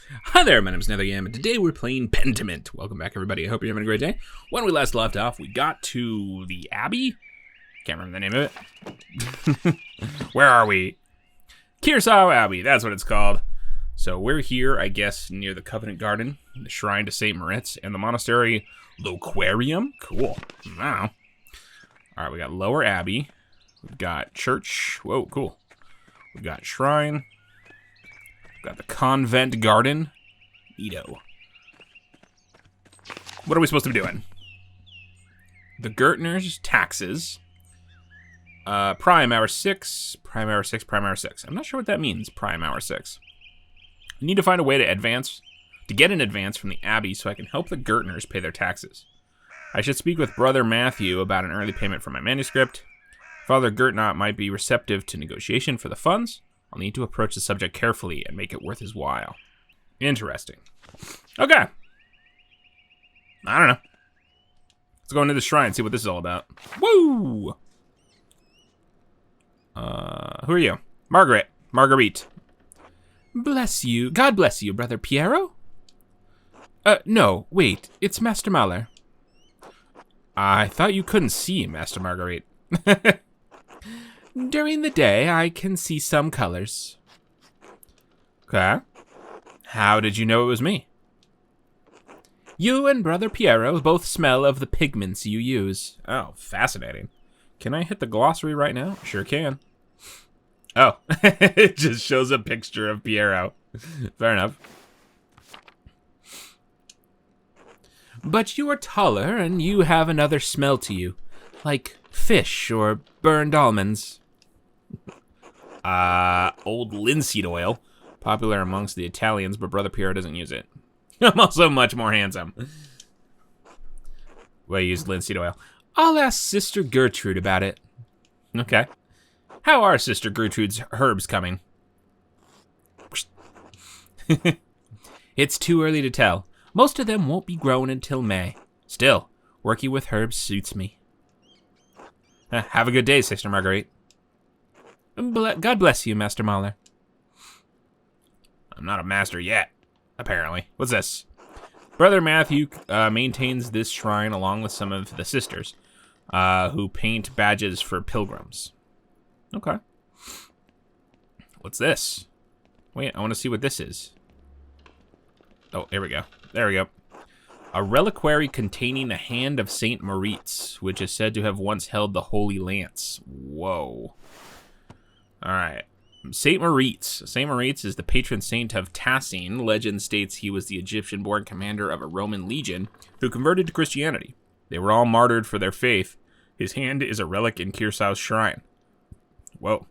Hi there, my name is NetherYam, and today we're playing Pentiment. Welcome back, everybody. I hope you're having a great day. When we last left off, we got to the Abbey. Can't remember the name of it. Where are we? Curacao Abbey, that's what it's called. So we're here, I guess, near the Covenant Garden, the Shrine to St. Moritz, and the Monastery Loquarium. Cool. Wow. Alright, we got Lower Abbey. We've got Church. Whoa, cool. We've got Shrine. Got the Convent Garden. Neato. What are we supposed to be doing? The Gertner's taxes. Prime hour 6. Prime hour 6. Prime hour 6. I'm not sure what that means, prime hour 6. I need to find a way to get an advance from the Abbey so I can help the Gertners pay their taxes. I should speak with Brother Matthew about an early payment for my manuscript. Father Gertnot might be receptive to negotiation for the funds. I'll need to approach the subject carefully and make it worth his while. Interesting. Okay. I don't know. Let's go into the shrine and see what this is all about. Woo! Who are you? Marguerite. Bless you. God bless you, Brother Piero? No, wait. It's Master Mahler. I thought you couldn't see, Master Marguerite. During the day, I can see some colors. Okay. How did you know it was me? You and Brother Piero both smell of the pigments you use. Oh, fascinating. Can I hit the glossary right now? Sure can. Oh, it just shows a picture of Piero. Fair enough. But you are taller, and you have another smell to you. Like fish or burned almonds. Old linseed oil. Popular amongst the Italians, but Brother Piero doesn't use it. I'm also much more handsome. Well, I use linseed oil. I'll ask Sister Gertrude about it. Okay. How are Sister Gertrude's herbs coming? It's too early to tell. Most of them won't be grown until May. Still, working with herbs suits me. Have a good day, Sister Marguerite. God bless you, Master Mahler. I'm not a master yet, apparently. What's this? Brother Matthew maintains this shrine along with some of the sisters, who paint badges for pilgrims. Okay. What's this? Wait, I want to see what this is. Oh, here we go. There we go. A reliquary containing the hand of St. Moritz, which is said to have once held the Holy Lance. Whoa. All right. St. Moritz. St. Moritz is the patron saint of Tassine. Legend states he was the Egyptian-born commander of a Roman legion who converted to Christianity. They were all martyred for their faith. His hand is a relic in Curaçao's shrine. Whoa.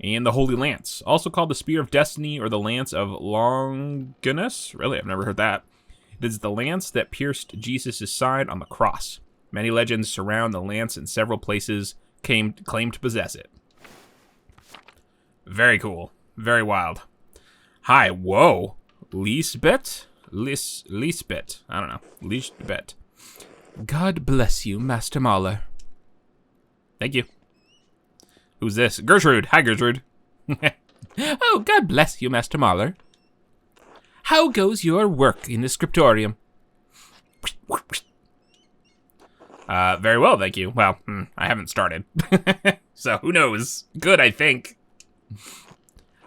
And the Holy Lance, also called the Spear of Destiny or the Lance of Longinus. Really, I've never heard that. It is the lance that pierced Jesus' side on the cross. Many legends surround the lance, and several places claim to possess it. Very cool. Very wild. Hi, whoa. Lisbeth? Lisbeth. I don't know. Lisbeth. God bless you, Master Mahler. Thank you. Who's this? Gertrude. Hi, Gertrude. Oh, God bless you, Master Mahler. How goes your work in the scriptorium? Very well, thank you. Well, I haven't started. So, who knows? Good, I think.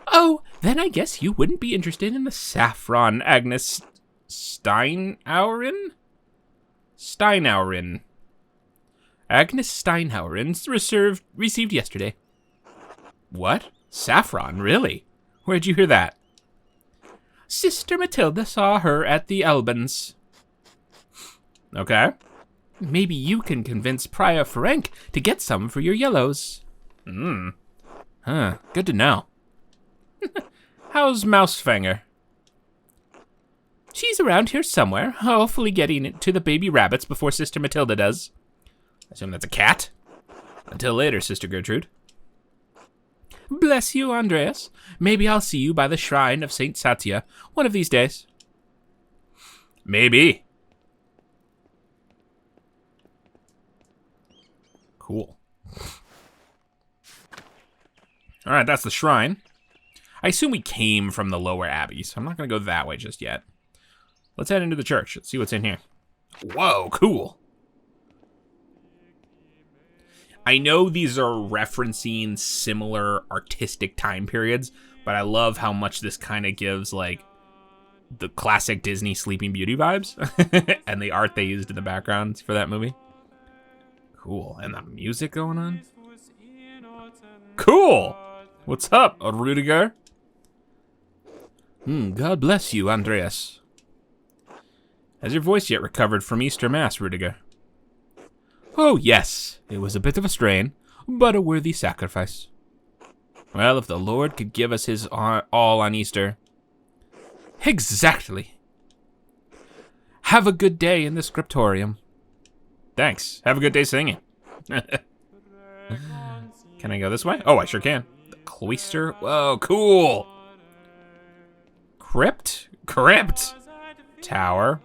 Oh, then I guess you wouldn't be interested in the saffron Agnes Steinhauerin? Agnes Steinhauerin received yesterday. What? Saffron, really? Where'd you hear that? Sister Matilda saw her at the Albans. Okay. Maybe you can convince Prior Frank to get some for your yellows. Huh, good to know. How's Mousefanger? She's around here somewhere, hopefully getting it to the baby rabbits before Sister Matilda does. I assume that's a cat? Until later, Sister Gertrude. Bless you, Andreas. Maybe I'll see you by the shrine of Saint Satya one of these days. Maybe. Cool. All right, that's the shrine. I assume we came from the lower abbey, so I'm not going to go that way just yet. Let's head into the church. Let's see what's in here. Whoa, cool. I know these are referencing similar artistic time periods, but I love how much this kind of gives, like, the classic Disney Sleeping Beauty vibes and the art they used in the backgrounds for that movie. Cool. And the music going on. Cool. What's up, Rudiger? God bless you, Andreas. Has your voice yet recovered from Easter Mass, Rudiger? Oh, yes. It was a bit of a strain, but a worthy sacrifice. Well, if the Lord could give us his all on Easter. Exactly. Have a good day in the scriptorium. Thanks. Have a good day singing. Can I go this way? Oh, I sure can. The cloister? Whoa, cool. Crypt? Crypt. Tower.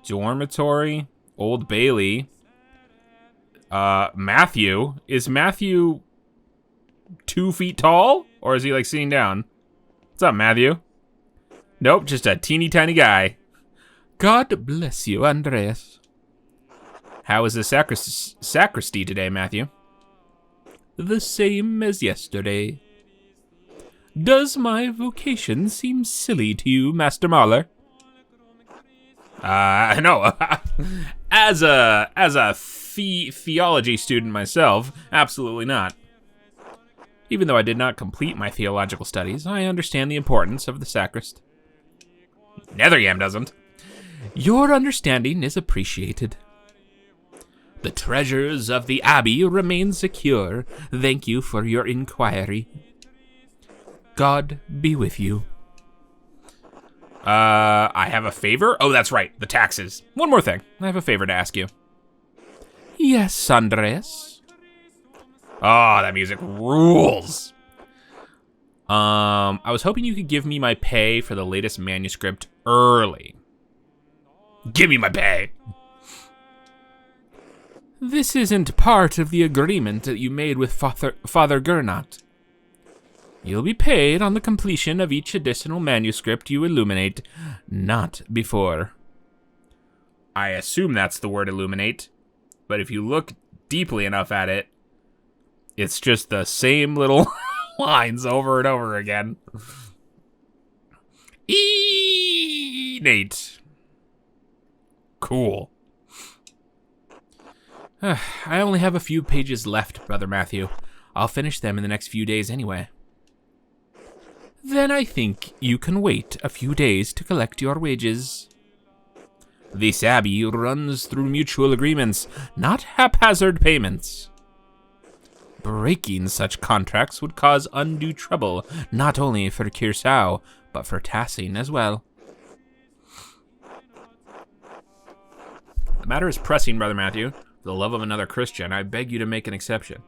Dormitory. Old Bailey. Matthew. Is Matthew 2 feet tall? Or is he, like, sitting down? What's up, Matthew? Nope, just a teeny tiny guy. God bless you, Andreas. How is the sacristy today, Matthew? The same as yesterday. Does my vocation seem silly to you, Master Mahler? No. As a theology student myself, absolutely not. Even though I did not complete my theological studies, I understand the importance of the sacrist. Nethergam doesn't. Your understanding is appreciated. The treasures of the Abbey remain secure. Thank you for your inquiry. God be with you. I have a favor? Oh, that's right, the taxes. One more thing. I have a favor to ask you. Yes, Andreas. Oh, that music rules. I was hoping you could give me my pay for the latest manuscript early. Give me my pay. This isn't part of the agreement that you made with Father Gernot. You'll be paid on the completion of each additional manuscript you illuminate, not before. I assume that's the word illuminate, but if you look deeply enough at it, it's just the same little lines over and over again. Nate. Cool. I only have a few pages left, Brother Matthew. I'll finish them in the next few days anyway. Then I think you can wait a few days to collect your wages. This abbey runs through mutual agreements, not haphazard payments. Breaking such contracts would cause undue trouble, not only for Kirsau, but for Tassing as well. The matter is pressing, Brother Matthew. For the love of another Christian, I beg you to make an exception.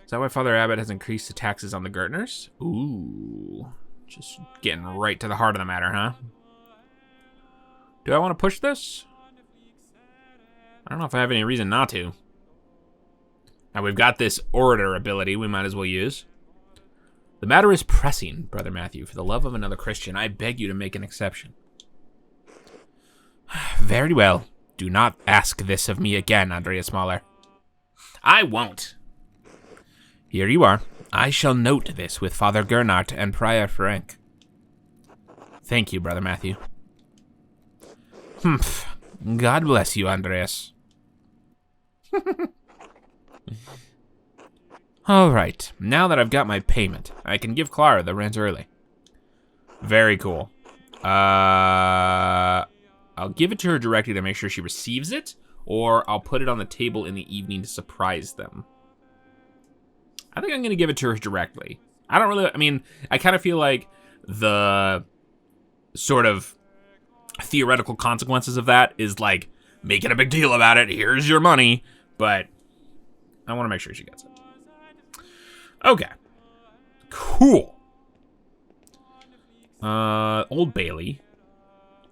Is that why Father Abbot has increased the taxes on the Gertners? Ooh. Just getting right to the heart of the matter, huh? Do I want to push this? I don't know if I have any reason not to. Now we've got this orator ability we might as well use. The matter is pressing, Brother Matthew. For the love of another Christian, I beg you to make an exception. Very well. Do not ask this of me again, Andreas Mahler. I won't. Here you are. I shall note this with Father Gernot and Prior Frank. Thank you, Brother Matthew. Humph. God bless you, Andreas. All right. Now that I've got my payment, I can give Clara the rent early. Very cool. I'll give it to her directly to make sure she receives it, or I'll put it on the table in the evening to surprise them. I think I'm going to give it to her directly. I kind of feel like the sort of theoretical consequences of that is like making a big deal about it. Here's your money. But I want to make sure she gets it. Okay. Cool. Old Bailey.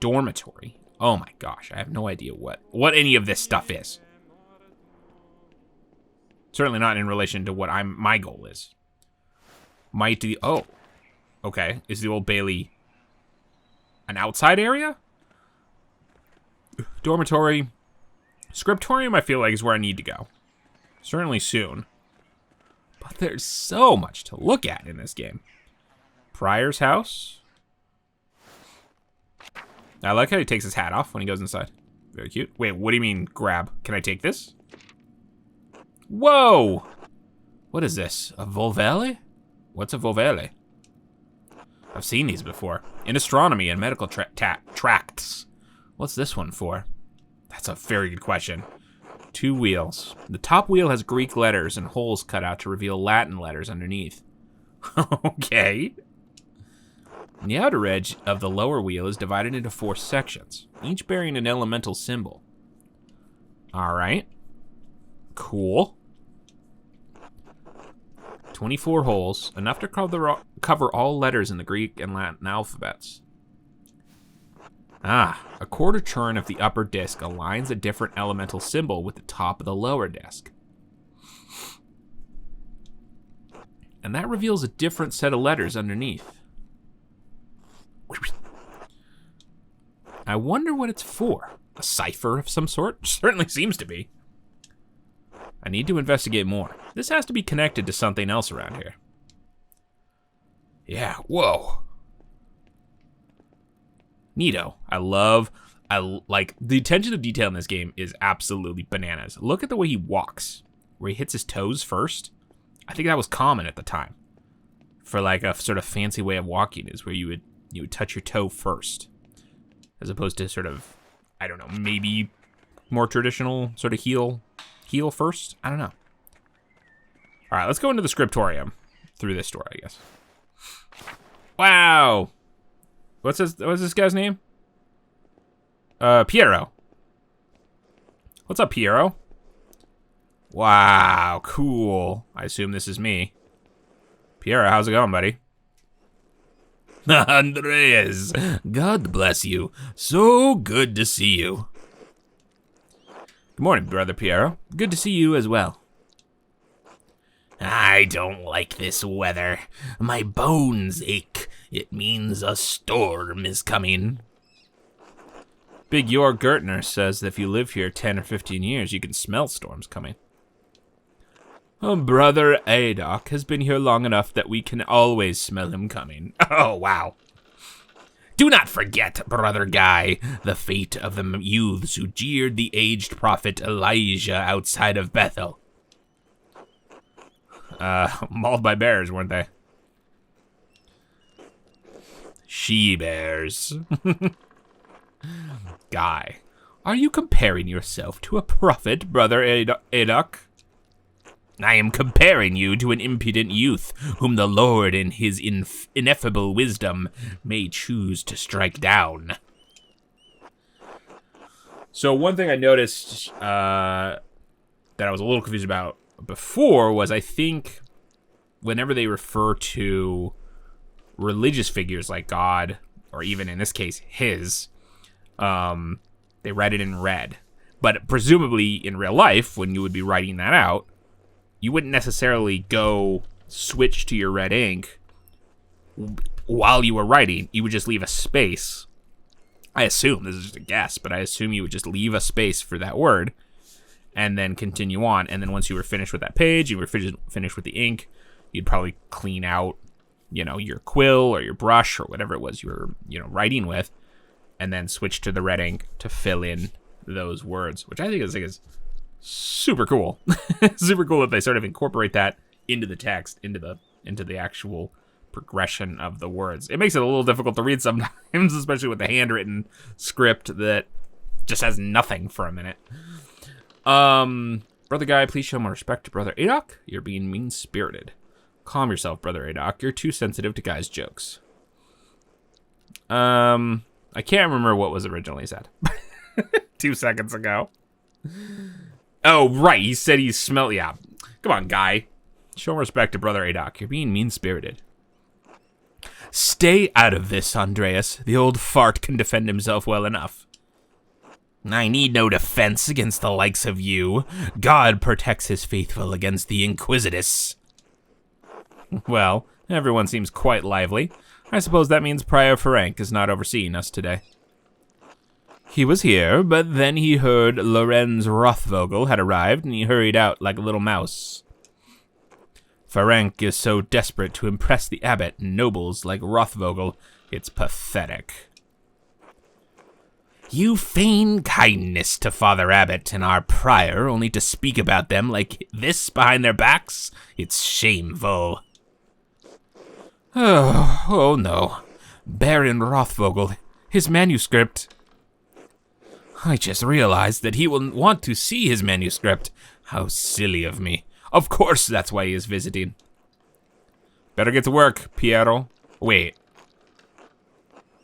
Dormitory. Oh my gosh, I have no idea what any of this stuff is. Certainly not in relation to what my goal is. Might the... Oh. Okay. Is the Old Bailey an outside area? Dormitory. Scriptorium, I feel like, is where I need to go. Certainly soon. But there's so much to look at in this game. Prior's house. I like how he takes his hat off when he goes inside. Very cute. Wait, what do you mean grab? Can I take this? Whoa! What is this? A volvele? What's a volvele? I've seen these before. In astronomy and medical tracts. What's this one for? That's a very good question. 2 wheels. The top wheel has Greek letters and holes cut out to reveal Latin letters underneath. Okay. The outer edge of the lower wheel is divided into 4 sections, each bearing an elemental symbol. Alright. Cool. 24 holes, enough to cover all letters in the Greek and Latin alphabets. Ah, a quarter turn of the upper disc aligns a different elemental symbol with the top of the lower disc. And that reveals a different set of letters underneath. I wonder what it's for. A cipher of some sort? Certainly seems to be. I need to investigate more. This has to be connected to something else around here. Yeah, whoa. Neato. I like, the attention to detail in this game is absolutely bananas. Look at the way he walks, where he hits his toes first. I think that was common at the time. For like a sort of fancy way of walking is where you would touch your toe first. As opposed to sort of, I don't know, maybe more traditional sort of heel first? I don't know. All right, let's go into the scriptorium through this door, I guess. Wow. What's this guy's name? Piero. What's up, Piero? Wow, cool. I assume this is me. Piero, how's it going, buddy? Andreas, God bless you. So good to see you. Good morning, Brother Piero. Good to see you as well. I don't like this weather. My bones ache. It means a storm is coming. Big Jorg Gertner says that if you live here 10 or 15 years, you can smell storms coming. Brother Adok has been here long enough that we can always smell him coming. Oh, wow. Do not forget, Brother Guy, the fate of the youths who jeered the aged prophet Elijah outside of Bethel. Mauled by bears, weren't they? She-bears. Guy, are you comparing yourself to a prophet, Brother Adok? I am comparing you to an impudent youth whom the Lord in his ineffable wisdom may choose to strike down. So one thing I noticed that I was a little confused about before was I think whenever they refer to religious figures like God, or even in this case, his, they write it in red. But presumably in real life, when you would be writing that out, you wouldn't necessarily go switch to your red ink while you were writing. You would just leave a space. I assume, this is just a guess, but I assume you would just leave a space for that word and then continue on. And then once you were finished with that page, you were finished with the ink, you'd probably clean out, your quill or your brush or whatever it was you were, writing with, and then switch to the red ink to fill in those words, which I think is super cool. Super cool that they sort of incorporate that into the text, into the actual progression of the words. It makes it a little difficult to read sometimes, especially with the handwritten script that just has nothing for a minute. Brother Guy, please show more respect to Brother Adok. You're being mean-spirited. Calm yourself, Brother Adok. You're too sensitive to Guy's jokes. I can't remember what was originally said 2 seconds ago. Oh, right. He said he smelled. Yeah. Come on, Guy. Show respect to Brother Adok. You're being mean-spirited. Stay out of this, Andreas. The old fart can defend himself well enough. I need no defense against the likes of you. God protects his faithful against the Inquisitus. Well, Everyone seems quite lively. I suppose that means Prior Ferenc is not overseeing us today. He was here, but then he heard Lorenz Rothvogel had arrived, and he hurried out like a little mouse. Ferenc is so desperate to impress the abbot and nobles like Rothvogel, it's pathetic. You feign kindness to Father Abbot and our prior, only to speak about them like this behind their backs? It's shameful. Oh no. Baron Rothvogel, his manuscript. I just realized that he will want to see his manuscript. How silly of me. Of course that's why he is visiting. Better get to work, Piero. Wait.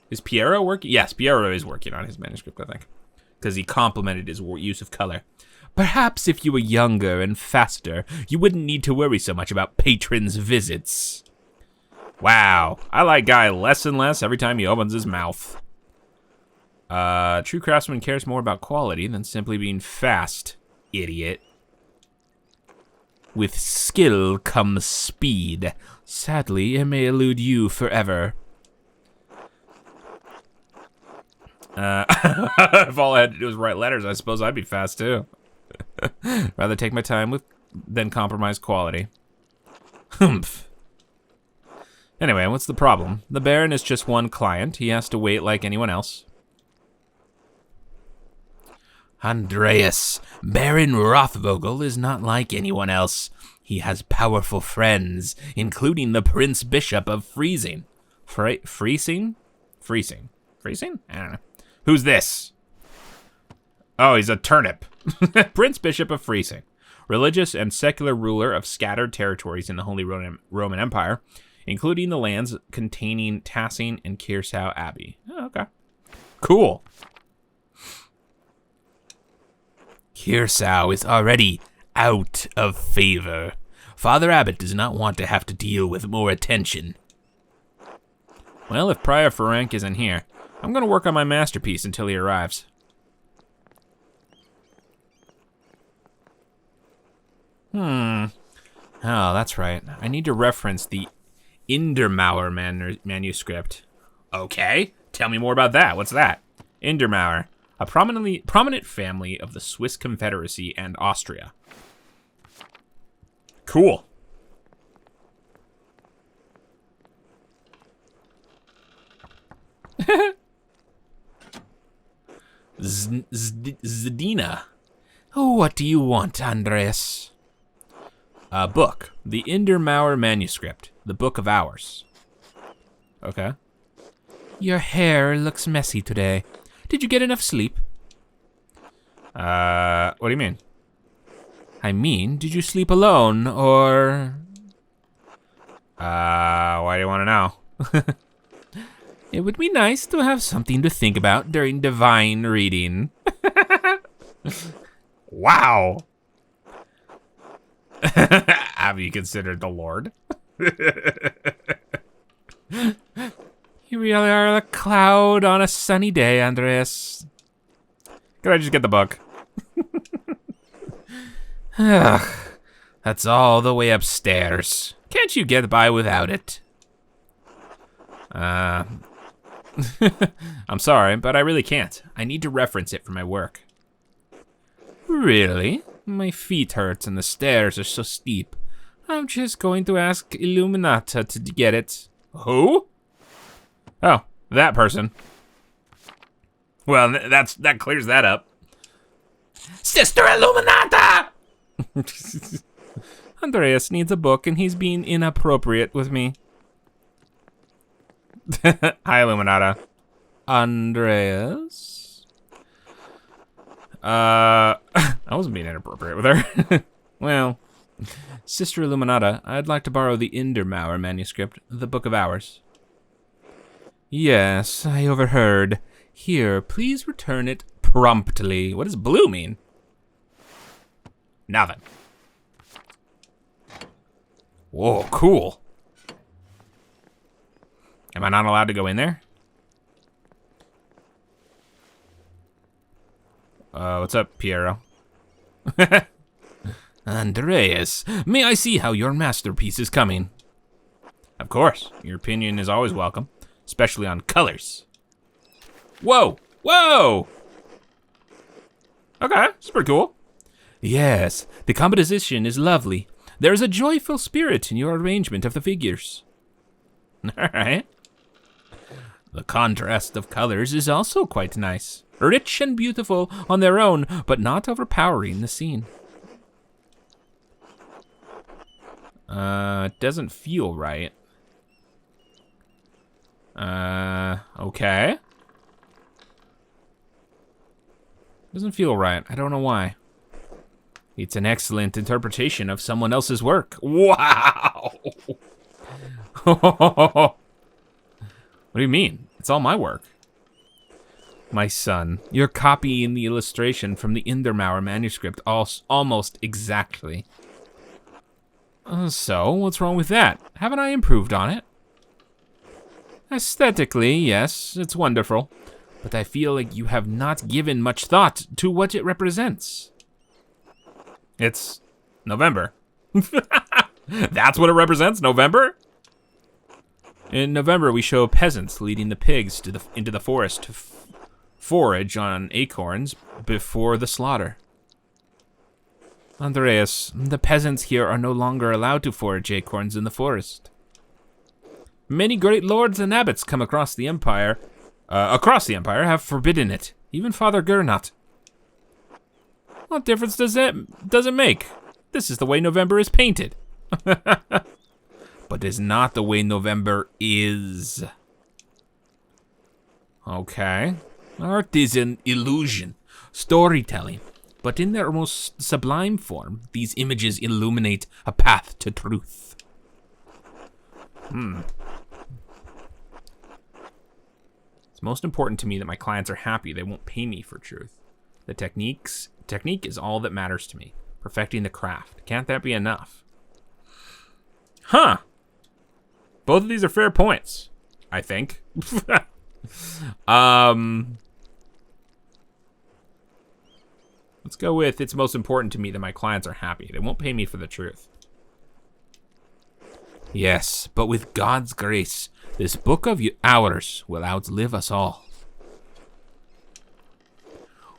Is Piero working? Yes, Piero is working on his manuscript, I think. Because he complimented his use of color. Perhaps if you were younger and faster, you wouldn't need to worry so much about patrons' visits. Wow, I like Guy less and less every time he opens his mouth. True craftsman cares more about quality than simply being fast, idiot. With skill comes speed. Sadly, it may elude you forever. If all I had to do was write letters, I suppose I'd be fast too. Rather take my time than compromise quality. Humph. Anyway, what's the problem? The Baron is just one client. He has to wait like anyone else. Andreas, Baron Rothvogel is not like anyone else. He has powerful friends, including the Prince Bishop of Freezing. Freezing? Freezing? I don't know. Who's this? Oh, he's a turnip. Prince Bishop of Freezing. Religious and secular ruler of scattered territories in the Holy Roman Empire, including the lands containing Tassing and Kirsau Abbey. Oh, okay. Cool. Kirsau is already out of favor. Father Abbot does not want to have to deal with more attention. Well, if Prior Ferenc isn't here, I'm going to work on my masterpiece until he arrives. Oh, that's right. I need to reference the Indermauer manuscript. Okay, tell me more about that. What's that? Indermauer, a prominent family of the Swiss Confederacy and Austria. Cool. Zdina. What do you want, Andreas? A book. The Indermauer manuscript. The Book of Hours. Okay. Your hair looks messy today. Did you get enough sleep? What do you mean? I mean, did you sleep alone, or... why do you want to know? It would be nice to have something to think about during divine reading. Wow. Have you considered the Lord? You really are a cloud on a sunny day, Andreas. Could I just get the book? Ugh, that's all the way upstairs. Can't you get by without it? I'm sorry, but I really can't. I need to reference it for my work. Really? My feet hurt and the stairs are so steep. I'm just going to ask Illuminata to get it. Who? Oh, that person. Well, that clears that up. Sister Illuminata! Andreas needs a book and he's being inappropriate with me. Hi, Illuminata. Andreas? I wasn't being inappropriate with her. Well, Sister Illuminata, I'd like to borrow the Indermauer manuscript, the Book of Hours. Yes, I overheard. Here, please return it promptly. What does blue mean? Nothing. Whoa, cool. Am I not allowed to go in there? What's up, Piero? Andreas, may I see how your masterpiece is coming? Of course, your opinion is always welcome, especially on colors. Whoa! Whoa! Okay, it's pretty cool. Yes, the composition is lovely. There is a joyful spirit in your arrangement of the figures. All right. The contrast of colors is also quite nice. Rich and beautiful on their own, but not overpowering the scene. It doesn't feel right. Okay. Doesn't feel right. I don't know why. It's an excellent interpretation of someone else's work. Wow! What do you mean? It's all my work. My son, you're copying the illustration from the Indermauer manuscript almost exactly. So, what's wrong with that? Haven't I improved on it? Aesthetically, yes, it's wonderful. But I feel like you have not given much thought to what it represents. It's November. That's what it represents, November? In November, we show peasants leading the pigs into the forest to forage on acorns before the slaughter. Andreas, the peasants here are no longer allowed to forage acorns in the forest. Many great lords and abbots come across the empire have forbidden it. Even Father Gernot. What difference does it make? This is the way November is painted. But it's not the way November is. Okay. Art is an illusion, storytelling. But in their most sublime form, these images illuminate a path to truth. It's most important to me that my clients are happy. They won't pay me for truth. The technique is all that matters to me. Perfecting the craft. Can't that be enough? Huh. Both of these are fair points, I think. Let's go with, it's most important to me that my clients are happy. They won't pay me for the truth. Yes, but with God's grace, this book of ours will outlive us all.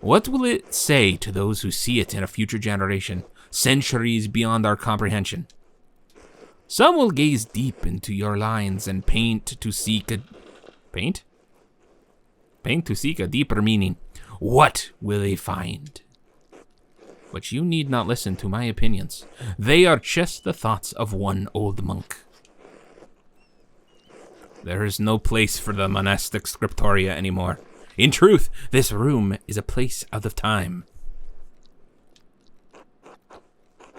What will it say to those who see it in a future generation, centuries beyond our comprehension? Some will gaze deep into your lines and paint to seek a deeper meaning. What will they find? But you need not listen to my opinions. They are just the thoughts of one old monk. There is no place for the monastic scriptoria anymore. In truth, this room is a place out of time.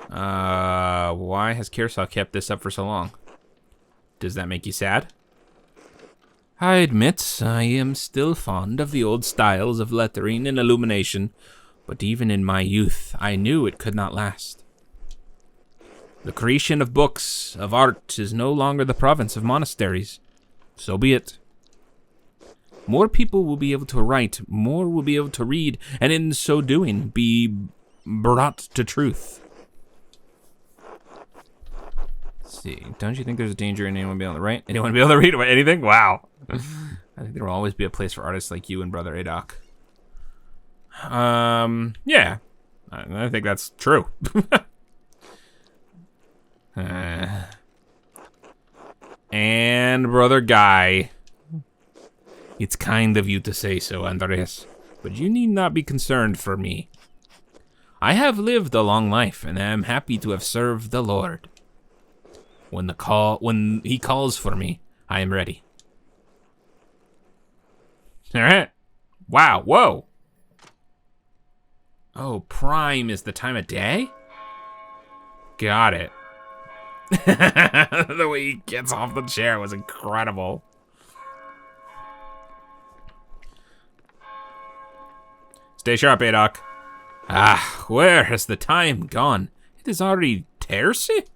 Why has Kearsall kept this up for so long? Does that make you sad? I admit I am still fond of the old styles of lettering and illumination, but even in my youth, I knew it could not last. The creation of books, of art, is no longer the province of monasteries. So be it. More people will be able to write, more will be able to read, and in so doing, be brought to truth. Let's see, don't you think there's a danger in anyone being able to write? Anyone be able to read anything? Wow. I think there will always be a place for artists like you and Brother Adok. Yeah. I think that's true. And Brother Guy. It's kind of you to say so, Andres, but you need not be concerned for me. I have lived a long life, and I am happy to have served the Lord. When he calls for me, I am ready. All right. Wow. Whoa. Oh, prime is the time of day? Got it. The way he gets off the chair was incredible. Stay sharp, Adok. Ah, where has the time gone? It is already Tercy?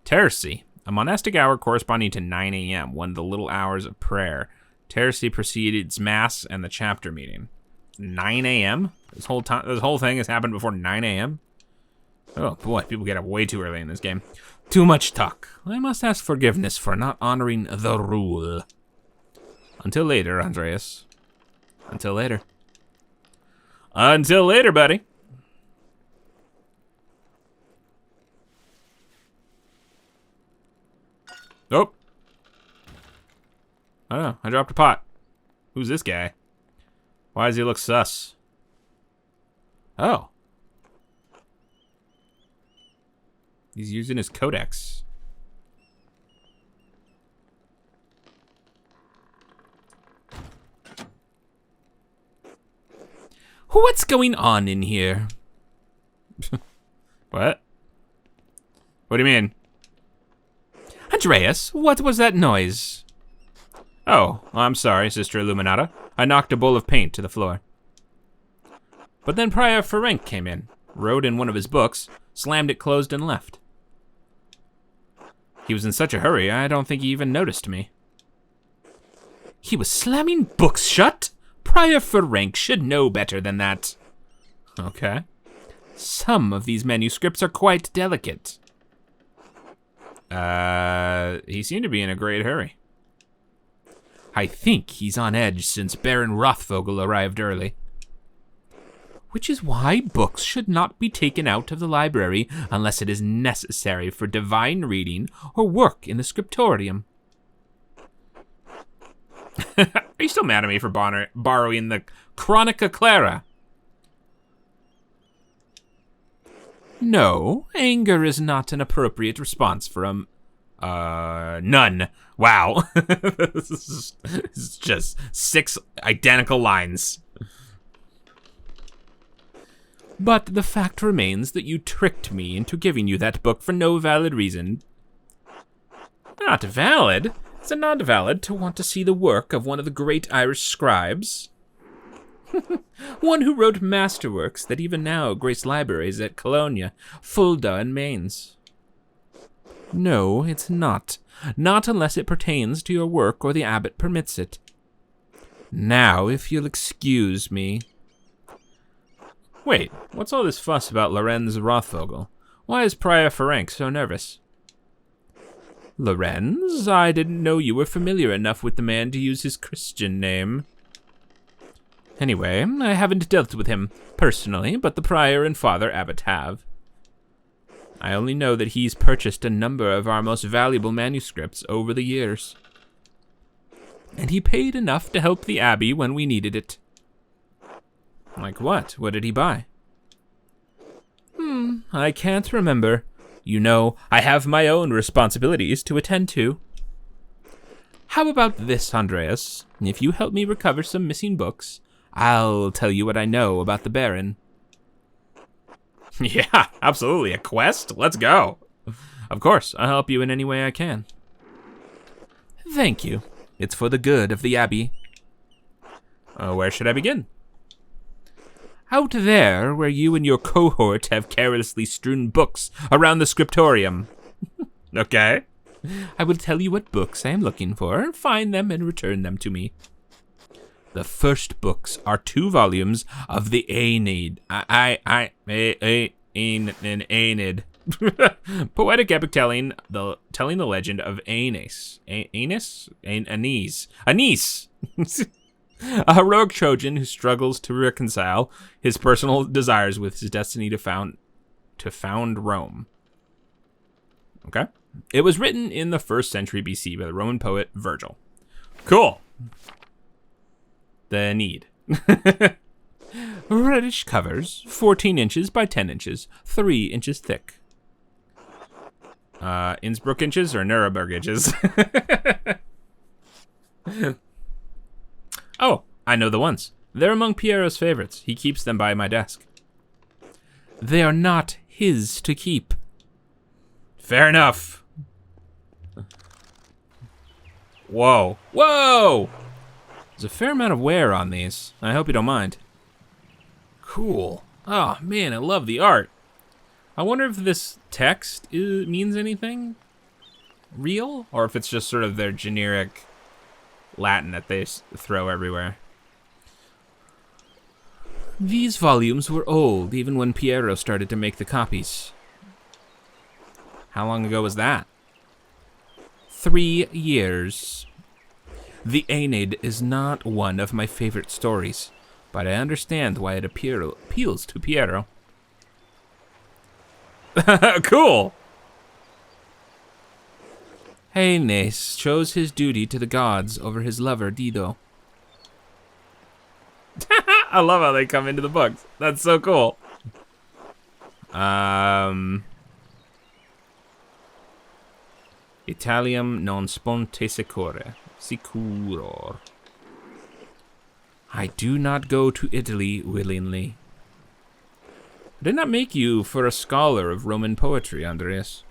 Tercy, a monastic hour corresponding to 9 a.m., one of the little hours of prayer. Tercy precedes Mass and the chapter meeting. 9 a.m.? This whole thing has happened before 9 a.m.? Oh boy, people get up way too early in this game. Too much talk. I must ask forgiveness for not honoring the rule. Until later, Andreas. Until later. Until later, buddy. Oh. Oh, I dropped a pot. Who's this guy? Why does he look sus? Oh. He's using his codex. What's going on in here? What? What do you mean? Andreas, what was that noise? Oh, I'm sorry, Sister Illuminata. I knocked a bowl of paint to the floor. But then Prior Ferenc came in, wrote in one of his books, slammed it closed and left. He was in such a hurry, I don't think he even noticed me. He was slamming books shut? Prior Ferenc should know better than that. Okay. Some of these manuscripts are quite delicate. He seemed to be in a great hurry. I think he's on edge since Baron Rothvogel arrived early. Which is why books should not be taken out of the library unless it is necessary for divine reading or work in the scriptorium. Are you still mad at me for borrowing the Chronica Clara? No, anger is not an appropriate response from, none. Wow. This is just 6 identical lines. But the fact remains that you tricked me into giving you that book for no valid reason. Not valid? Is it not valid to want to see the work of one of the great Irish scribes? One who wrote masterworks that even now grace libraries at Colonia, Fulda, and Mainz. No, it's not. Not unless it pertains to your work or the abbot permits it. Now, if you'll excuse me. Wait, what's all this fuss about Lorenz Rothvogel? Why is Prior Ferenc so nervous? Lorenz? I didn't know you were familiar enough with the man to use his Christian name. Anyway, I haven't dealt with him personally, but the prior and father abbot have. I only know that he's purchased a number of our most valuable manuscripts over the years. And he paid enough to help the abbey when we needed it. Like what? What did he buy? I can't remember. You know, I have my own responsibilities to attend to. How about this, Andreas? If you help me recover some missing books, I'll tell you what I know about the Baron. Yeah, absolutely. A quest? Let's go. Of course, I'll help you in any way I can. Thank you. It's for the good of the Abbey. Where should I begin? Out there, where you and your cohort have carelessly strewn books around the scriptorium. Okay. I will tell you what books I am looking for, find them, and return them to me. The first books are 2 volumes of the Aeneid. Aeneid. Poetic epic telling the legend of Eye-ness. Anise. A heroic Trojan who struggles to reconcile his personal desires with his destiny to found Rome. Okay. It was written in the 1st century BC by the Roman poet Virgil. Cool. The Aeneid. Reddish covers, 14 inches by 10 inches, 3 inches thick. Innsbruck inches or Nuremberg inches? Oh, I know the ones. They're among Piero's favorites. He keeps them by my desk. They are not his to keep. Fair enough. Whoa. Whoa! There's a fair amount of wear on these. I hope you don't mind. Cool. Oh, man, I love the art. I wonder if this text means anything real, or if it's just sort of their generic Latin that they throw everywhere. These volumes were old even when Piero started to make the copies. How long ago was that? 3 years. The Aeneid is not one of my favorite stories, but I understand why it appeals to Piero. Cool! Eye-ness chose his duty to the gods over his lover Dido. I love how they come into the books. That's so cool. Italium non sponte sicuro. I do not go to Italy willingly. I did not make you for a scholar of Roman poetry, Andreas.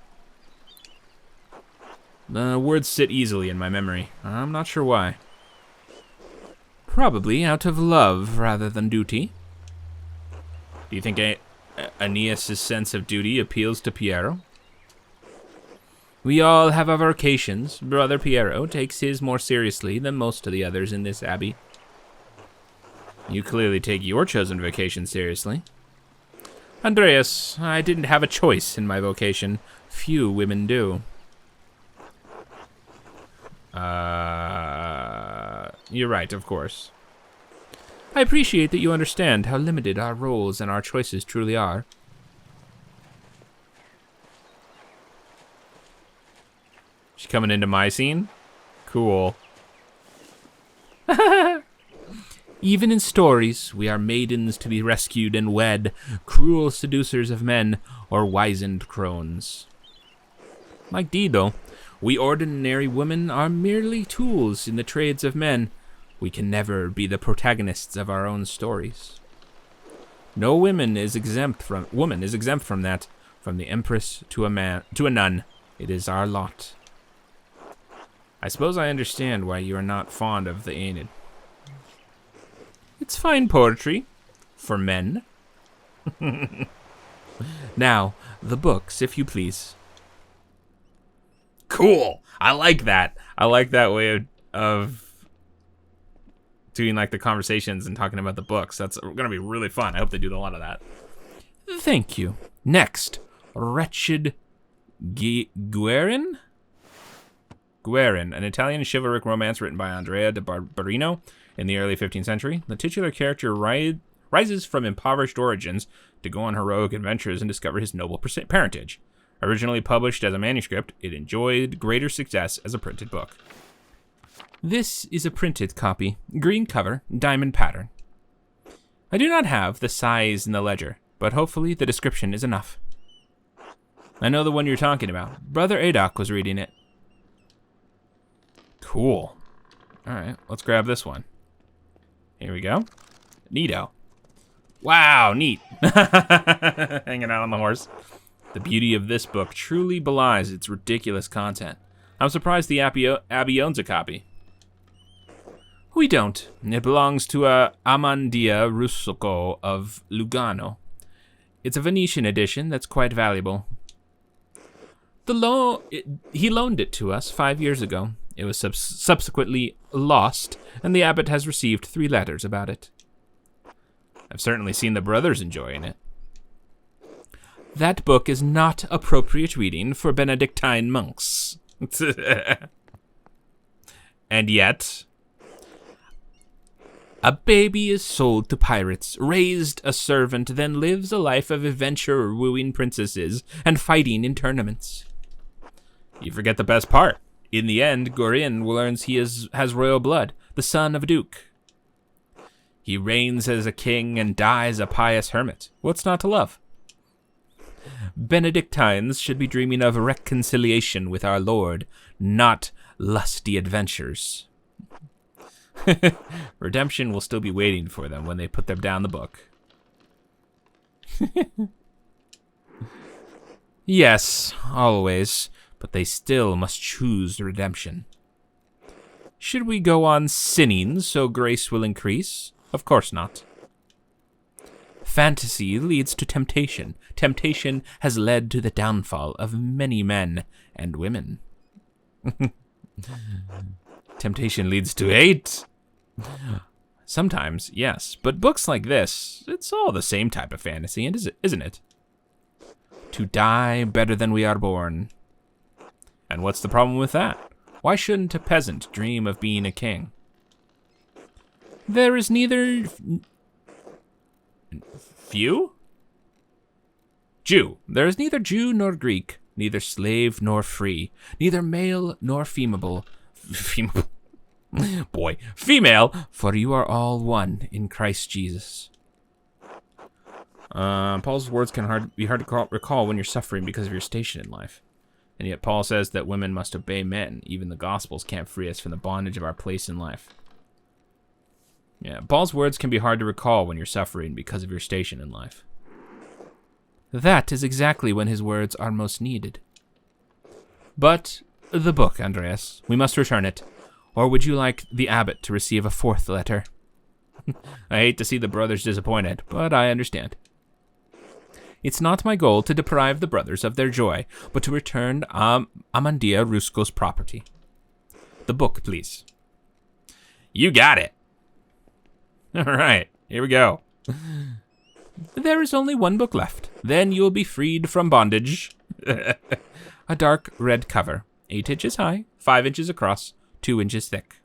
The words sit easily in my memory. I'm not sure why. Probably out of love rather than duty. Do you think Aeneas' sense of duty appeals to Piero? We all have our vocations. Brother Piero takes his more seriously than most of the others in this abbey. You clearly take your chosen vocation seriously. Andreas, I didn't have a choice in my vocation. Few women do. You're right, of course. I appreciate that you understand how limited our roles and our choices truly are. She coming into my scene? Cool. Even in stories, we are maidens to be rescued and wed, cruel seducers of men, or wizened crones. Like Dido, we ordinary women are merely tools in the trades of men. We can never be the protagonists of our own stories. No woman is exempt from that. From the empress to a nun, it is our lot. I suppose I understand why you are not fond of the Aeneid. It's fine poetry. For men. Now, the books, if you please. Cool! I like that. I like that way of doing like the conversations and talking about the books. That's gonna be really fun. I hope they do a lot of that. Thank you. Next, Wretched Guerin? Guerin, an Italian chivalric romance written by Andrea de Barberino in the early 15th century. The titular character rises from impoverished origins to go on heroic adventures and discover his noble parentage. Originally published as a manuscript, it enjoyed greater success as a printed book. This is a printed copy, green cover, diamond pattern. I do not have the size in the ledger, but hopefully the description is enough. I know the one you're talking about. Brother Adoc was reading it. Cool. Alright, let's grab this one. Here we go. Neato. Wow, neat. Hanging out on the horse. The beauty of this book truly belies its ridiculous content. I'm surprised the Abbey owns a copy. We don't. It belongs to Amandia Russocco of Lugano. It's a Venetian edition that's quite valuable. He loaned it to us 5 years ago. It was subsequently lost, and the abbot has received 3 letters about it. I've certainly seen the brothers enjoying it. That book is not appropriate reading for Benedictine monks. And yet, a baby is sold to pirates, raised a servant, then lives a life of adventure, wooing princesses and fighting in tournaments. You forget the best part. In the end, Gorin learns he has royal blood, the son of a duke. He reigns as a king and dies a pious hermit. What's not to love? Benedictines should be dreaming of reconciliation with our Lord, not lusty adventures. Redemption will still be waiting for them when they put them down the book. Yes, always, but they still must choose redemption. Should we go on sinning so grace will increase? Of course not. Fantasy leads to temptation. Temptation has led to the downfall of many men and women. Temptation leads to hate. Sometimes, yes, but books like this, it's all the same type of fantasy, isn't it? To die better than we are born. And what's the problem with that? Why shouldn't a peasant dream of being a king? There is neither... Few? Jew. There is neither Jew nor Greek, neither slave nor free, neither male nor female. Female, for you are all one in Christ Jesus. Paul's words can be hard to recall when you're suffering because of your station in life. And yet Paul says that women must obey men. Even the Gospels can't free us from the bondage of our place in life. Yeah, Paul's words can be hard to recall when you're suffering because of your station in life. That is exactly when his words are most needed. But the book, Andreas, we must return it. Or would you like the abbot to receive a fourth letter? I hate to see the brothers disappointed, but I understand. It's not my goal to deprive the brothers of their joy, but to return Amandia Rusco's property. The book, please. You got it. All right, here we go. There is only one book left. Then you'll be freed from bondage. A dark red cover, 8 inches high, 5 inches across, 2 inches thick.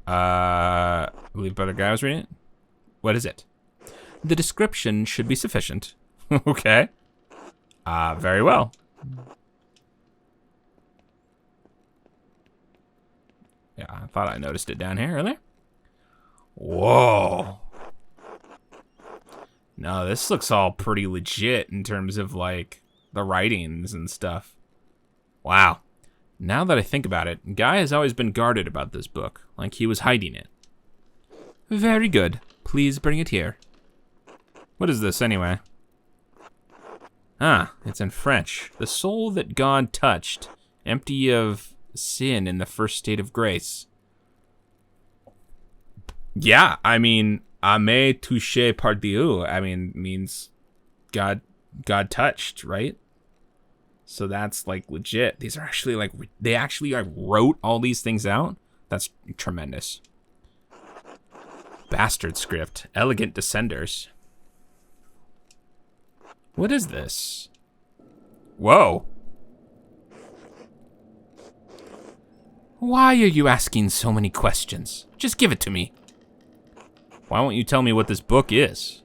I believe Brother Guy was reading it. What is it? The description should be sufficient. Okay. Very well. Yeah, I thought I noticed it down here earlier. Whoa. No, this looks all pretty legit in terms of, like, the writings and stuff. Wow. Now that I think about it, Guy has always been guarded about this book, like he was hiding it. Very good. Please bring it here. What is this, anyway? Ah, it's in French. The soul that God touched, empty of sin in the first state of grace. Yeah, I mean, ame touché par Dieu, I mean, means God touched, right? So that's, like, legit. These are actually, like, they actually, like, wrote all these things out? That's tremendous. Bastard script. Elegant descenders. What is this? Whoa. Why are you asking so many questions? Just give it to me. Why won't you tell me what this book is?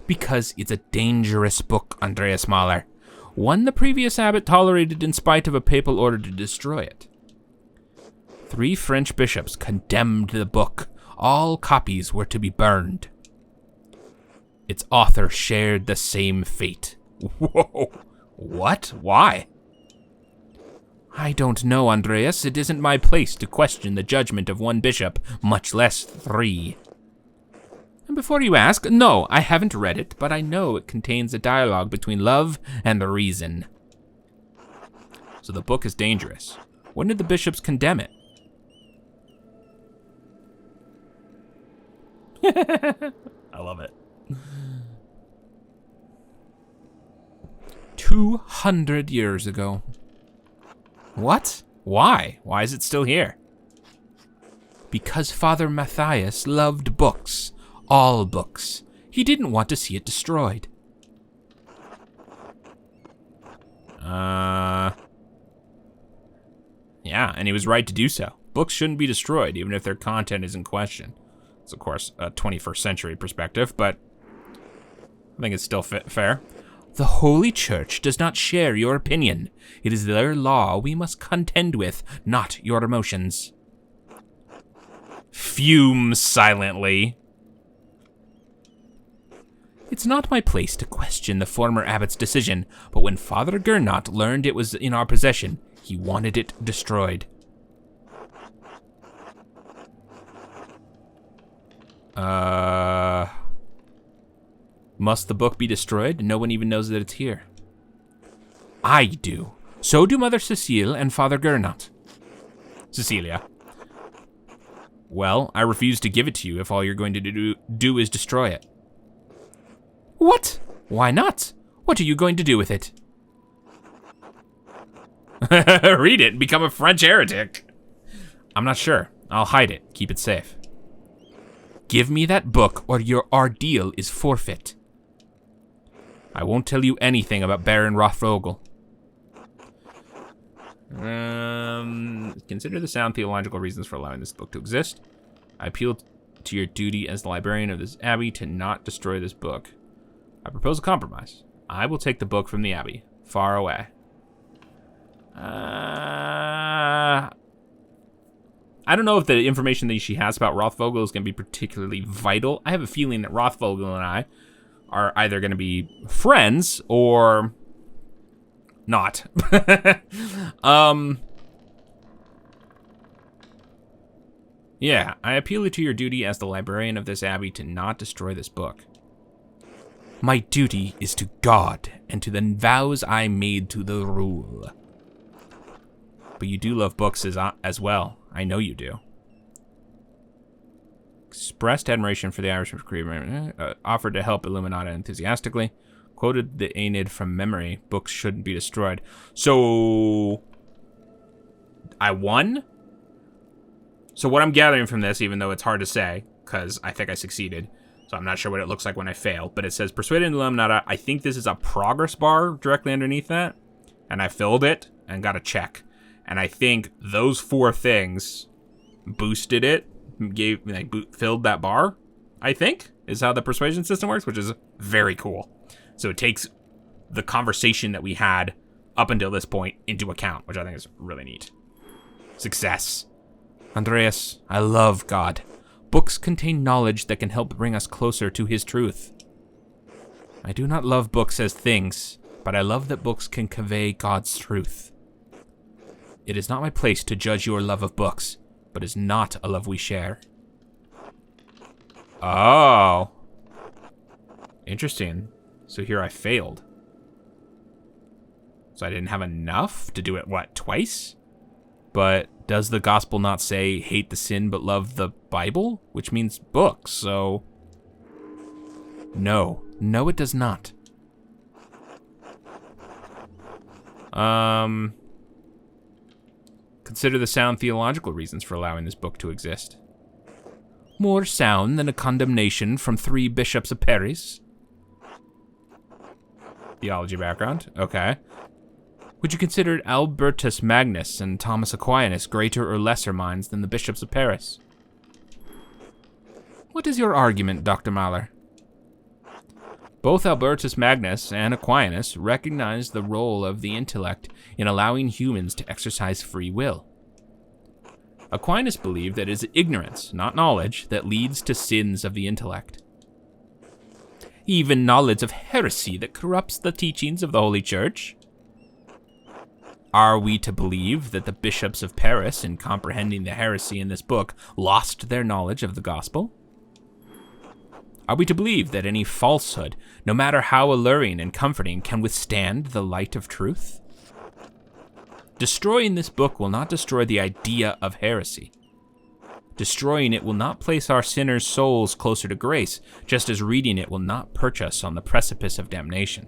Because it's a dangerous book, Andreas Mahler. One the previous abbot tolerated in spite of a papal order to destroy it. 3 French bishops condemned the book. All copies were to be burned. Its author shared the same fate. Whoa. What? Why? I don't know, Andreas. It isn't my place to question the judgment of one bishop, much less 3. And before you ask, no, I haven't read it, but I know it contains a dialogue between love and reason. So the book is dangerous. When did the bishops condemn it? I love it. 200 years ago. What? Why? Why is it still here? Because Father Matthias loved books. All books. He didn't want to see it destroyed. Yeah, and he was right to do so. Books shouldn't be destroyed, even if their content is in question. It's, of course, a 21st century perspective, but I think it's still fair. The Holy Church does not share your opinion. It is their law we must contend with, not your emotions. Fume silently. It's not my place to question the former abbot's decision, but when Father Gernot learned it was in our possession, he wanted it destroyed. Must the book be destroyed? No one even knows that it's here. I do. So do Mother Cecile and Father Gernot. Cecilia. Well, I refuse to give it to you if all you're going to do is destroy it. What? Why not? What are you going to do with it? Read it and become a French heretic. I'm not sure. I'll hide it. Keep it safe. Give me that book or your ordeal is forfeit. I won't tell you anything about Baron Rothvogel. Consider the sound theological reasons for allowing this book to exist. I appeal to your duty as the librarian of this abbey to not destroy this book. I propose a compromise. I will take the book from the abbey, far away. I don't know if the information that she has about Rothvogel is going to be particularly vital. I have a feeling that Rothvogel and I are either going to be friends or not. Yeah, I appeal to your duty as the librarian of this abbey to not destroy this book. My duty is to God and to the vows I made to the rule. But you do love books as well. I know you do. Expressed admiration for the Irishman's career. Offered to help Illuminata enthusiastically. Quoted the Aeneid from memory. Books shouldn't be destroyed. So I won? So what I'm gathering from this, even though it's hard to say, because I think I succeeded, so I'm not sure what it looks like when I fail, but it says, persuaded Illuminata. I think this is a progress bar directly underneath that, and I filled it and got a check. And I think those 4 things boosted it, filled that bar, I think, is how the persuasion system works, which is very cool. So it takes the conversation that we had up until this point into account, which I think is really neat. Success. Andreas, I love God. Books contain knowledge that can help bring us closer to his truth. I do not love books as things, but I love that books can convey God's truth. It is not my place to judge your love of books, but is not a love we share. Oh. Interesting. So here I failed. So I didn't have enough to do it, what, twice? But does the gospel not say, hate the sin but love the Bible? Which means books, so... No. No, it does not. Consider the sound theological reasons for allowing this book to exist. More sound than a condemnation from 3 bishops of Paris? Theology background, okay. Would you consider Albertus Magnus and Thomas Aquinas greater or lesser minds than the bishops of Paris? What is your argument, Dr. Mahler? Both Albertus Magnus and Aquinas recognized the role of the intellect in allowing humans to exercise free will. Aquinas believed that it is ignorance, not knowledge, that leads to sins of the intellect. Even knowledge of heresy that corrupts the teachings of the Holy Church. Are we to believe that the bishops of Paris, in comprehending the heresy in this book, lost their knowledge of the gospel? Are we to believe that any falsehood, no matter how alluring and comforting, can withstand the light of truth? Destroying this book will not destroy the idea of heresy. Destroying it will not place our sinners' souls closer to grace, just as reading it will not perch us on the precipice of damnation.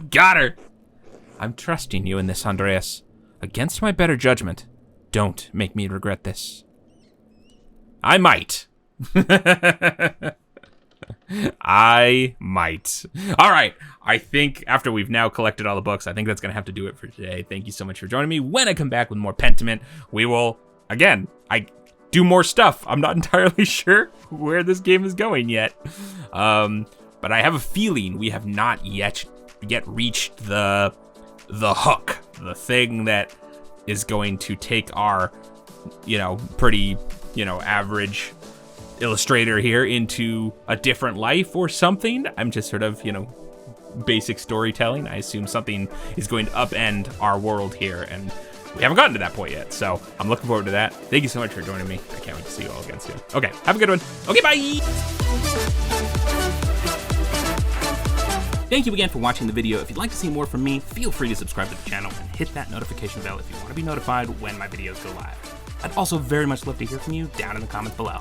Got her! I'm trusting you in this, Andreas. Against my better judgment, don't make me regret this. I might. I might. All right. I think after we've now collected all the books, I think that's going to have to do it for today. Thank you so much for joining me. When I come back with more Pentiment, we will, again, I do more stuff. I'm not entirely sure where this game is going yet. But I have a feeling we have not yet reached the hook, the thing that is going to take our, pretty, average illustrator here into a different life or something. I'm just sort of, basic storytelling. I assume something is going to upend our world here, and we haven't gotten to that point yet. So I'm looking forward to that. Thank you so much for joining me. I can't wait to see you all again soon. Okay, have a good one. Okay, bye! Thank you again for watching the video. If you'd like to see more from me, feel free to subscribe to the channel and hit that notification bell if you want to be notified when my videos go live. I'd also very much love to hear from you down in the comments below.